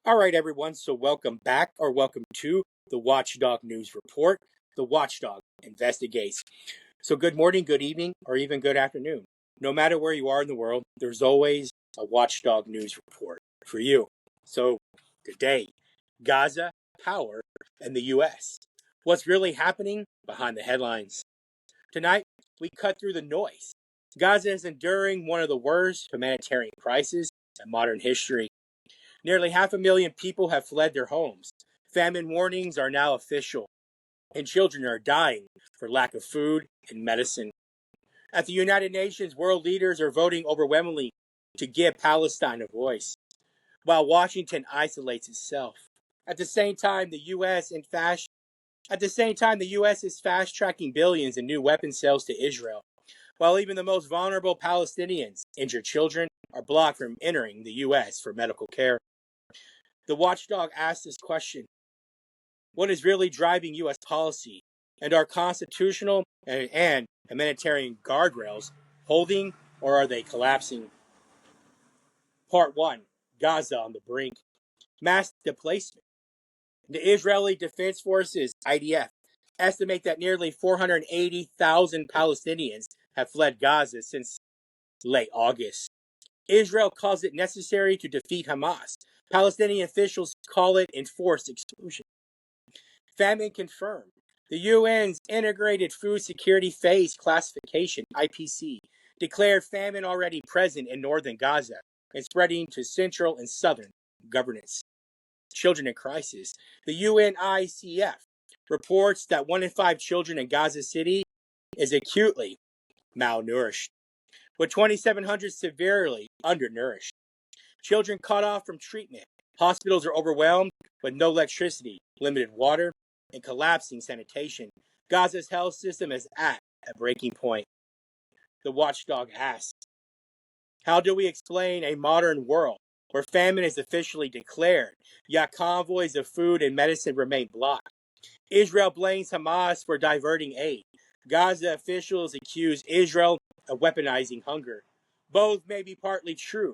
All right, everyone. So welcome back or welcome to the Watchdog News Report. The Watchdog investigates. So good morning, good evening, or even good afternoon. No matter where you are in the world, there's always a Watchdog News Report for you. So today, Gaza, power, and the U.S. What's really happening behind the headlines? Tonight, we cut through the noise. Gaza is enduring one of the worst humanitarian crises in modern history. Nearly 500,000 people have fled their homes. Famine warnings are now official, and children are dying for lack of food and medicine. At the United Nations, world leaders are voting overwhelmingly to give Palestine a voice, while Washington isolates itself. At the same time, the U.S. is fast-tracking billions in new weapon sales to Israel, while even the most vulnerable Palestinians, injured children, are blocked from entering the U.S. for medical care. The Watchdog asked this question: what is really driving U.S. policy, and are constitutional and humanitarian guardrails holding, or are they collapsing? Part 1: Gaza on the brink. Mass displacement. The Israeli Defense Forces, IDF, estimate that nearly 480,000 Palestinians have fled Gaza since late August. Israel calls it necessary to defeat Hamas. Palestinian officials call it enforced exclusion. Famine confirmed. The UN's Integrated Food Security Phase Classification, IPC, declared famine already present in northern Gaza and spreading to central and southern governance. Children in crisis. The UNICEF reports that 1 in 5 children in Gaza City is acutely malnourished, with 2,700 severely undernourished. Children cut off from treatment. Hospitals are overwhelmed with no electricity, limited water, and collapsing sanitation. Gaza's health system is at a breaking point. The Watchdog asks, how do we explain a modern world where famine is officially declared, yet convoys of food and medicine remain blocked? Israel blames Hamas for diverting aid. Gaza officials accuse Israel of weaponizing hunger. Both may be partly true,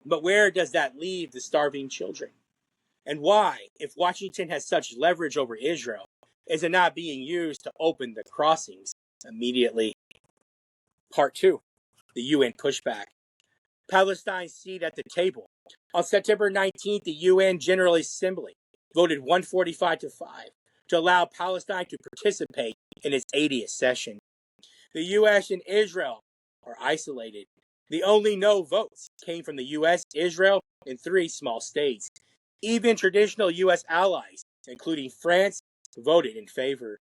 but where does that leave the starving children? And why, if Washington has such leverage over Israel, is it not being used to open the crossings immediately? Part 2: the UN pushback. Palestine's seat at the table. On September 19th, the UN General Assembly voted 145 to 5 to allow Palestine to participate in its 80th session. The US and Israel are isolated. The only no votes came from the US, Israel, and 3 small states. Even traditional U.S. allies, including France, voted in favor.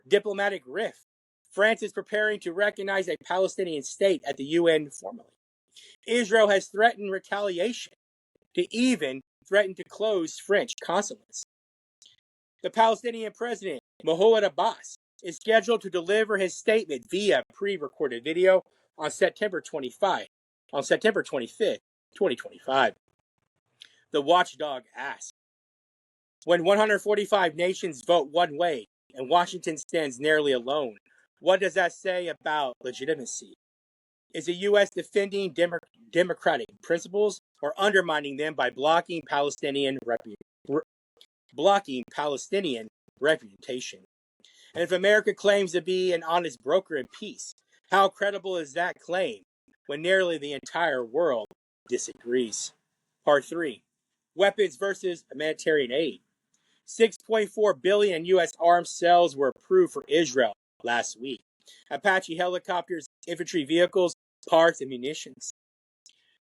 Diplomatic rift. France is preparing to recognize a Palestinian state at the UN formally. Israel has threatened retaliation, to even threaten to close French consulates. The Palestinian president, Mahmoud Abbas, is scheduled to deliver his statement via pre-recorded video on September 25th, 2025. The Watchdog asks, when 145 nations vote one way and Washington stands nearly alone, what does that say about legitimacy? Is the U.S. defending democratic principles or undermining them by blocking Palestinian reputation? And if America claims to be an honest broker in peace, how credible is that claim when nearly the entire world disagrees? Part 3: weapons versus humanitarian aid. 6.4 billion in U.S. arms sales were approved for Israel last week. Apache helicopters, infantry vehicles, parts, and munitions.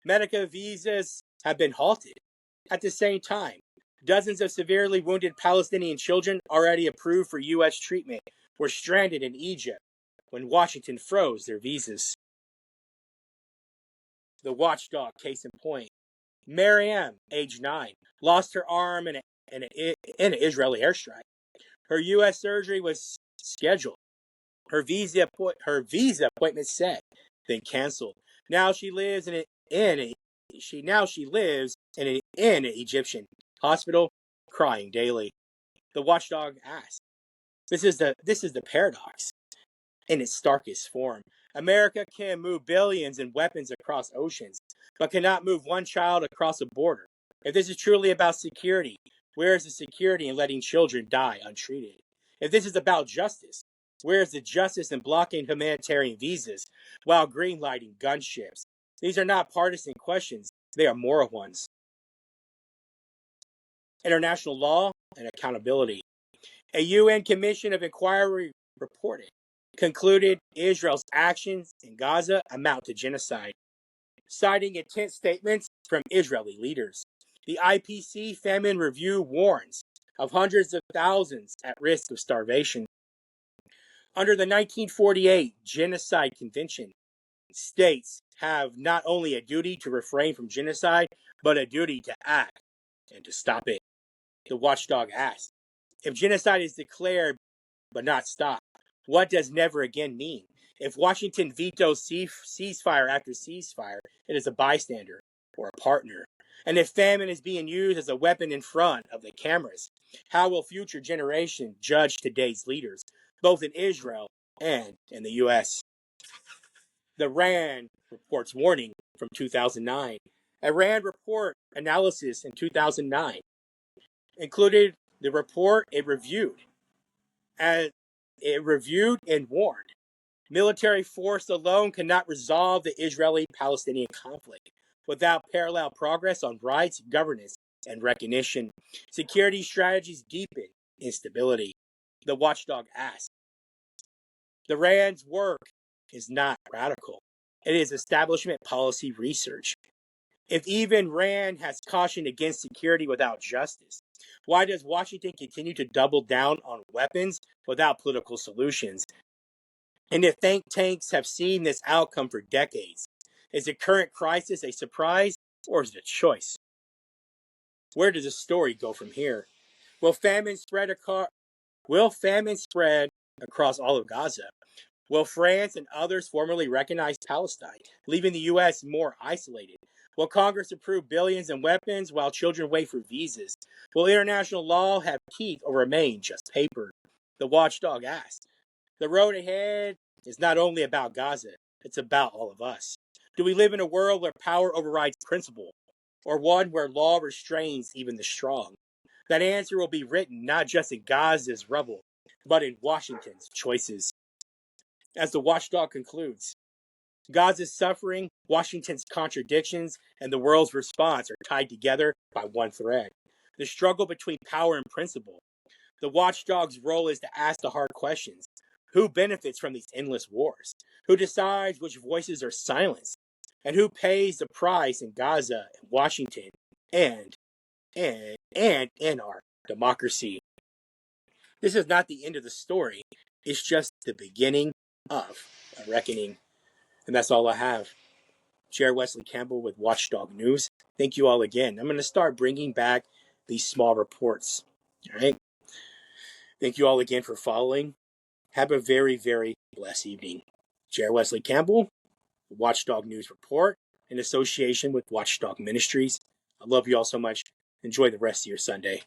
Medical visas have been halted. At the same time, dozens of severely wounded Palestinian children already approved for U.S. treatment were stranded in Egypt when Washington froze their visas. The Watchdog case in point. Mariam, age 9, lost her arm in an Israeli airstrike. Her U.S. surgery was scheduled. Her visa appointment set, then canceled. Now she lives in an Egyptian hospital, crying daily. The Watchdog asks, this is the paradox in its starkest form. America can move billions in weapons across oceans, but cannot move one child across a border. If this is truly about security, where is the security in letting children die untreated? If this is about justice, where is the justice in blocking humanitarian visas while greenlighting gunships? These are not partisan questions, they are moral ones. International law and accountability. A UN Commission of Inquiry reported, concluded Israel's actions in Gaza amount to genocide, citing intense statements from Israeli leaders. The IPC Famine Review warns of hundreds of thousands at risk of starvation. Under the 1948 Genocide Convention, states have not only a duty to refrain from genocide, but a duty to act and to stop it. The Watchdog asked, if genocide is declared but not stopped, what does never again mean? If Washington vetoes ceasefire after ceasefire, it is a bystander or a partner. And if famine is being used as a weapon in front of the cameras, how will future generations judge today's leaders, both in Israel and in the U.S.? The RAND report's warning from 2009. A RAND report analysis in 2009 included the report it reviewed and warned. Military force alone cannot resolve the Israeli-Palestinian conflict without parallel progress on rights, governance, and recognition. Security strategies deepen instability. The Watchdog asked. The RAND's work is not radical. It is establishment policy research. If even RAND has cautioned against security without justice, why does Washington continue to double down on weapons without political solutions? And if think tanks have seen this outcome for decades, is the current crisis a surprise or is it a choice? Where does the story go from here? Will famine spread across all of Gaza? Will France and others formally recognize Palestine, leaving the U.S. more isolated? Will Congress approve billions in weapons while children wait for visas? Will international law have teeth or remain just paper? The Watchdog asked. The road ahead is not only about Gaza, it's about all of us. Do we live in a world where power overrides principle, or one where law restrains even the strong? That answer will be written not just in Gaza's rubble, but in Washington's choices. As the Watchdog concludes, Gaza's suffering, Washington's contradictions, and the world's response are tied together by one thread: the struggle between power and principle. The Watchdog's role is to ask the hard questions. Who benefits from these endless wars? Who decides which voices are silenced? And who pays the price in Gaza and Washington and in our democracy? This is not the end of the story. It's just the beginning of a reckoning. And that's all I have. Jared Wesley Campbell with Watchdog News. Thank you all again. I'm going to start bringing back these small reports. All right. Thank you all again for following. Have a very, very blessed evening. Jared Wesley Campbell, Watchdog News Report, in association with Watchdog Ministries. I love you all so much. Enjoy the rest of your Sunday.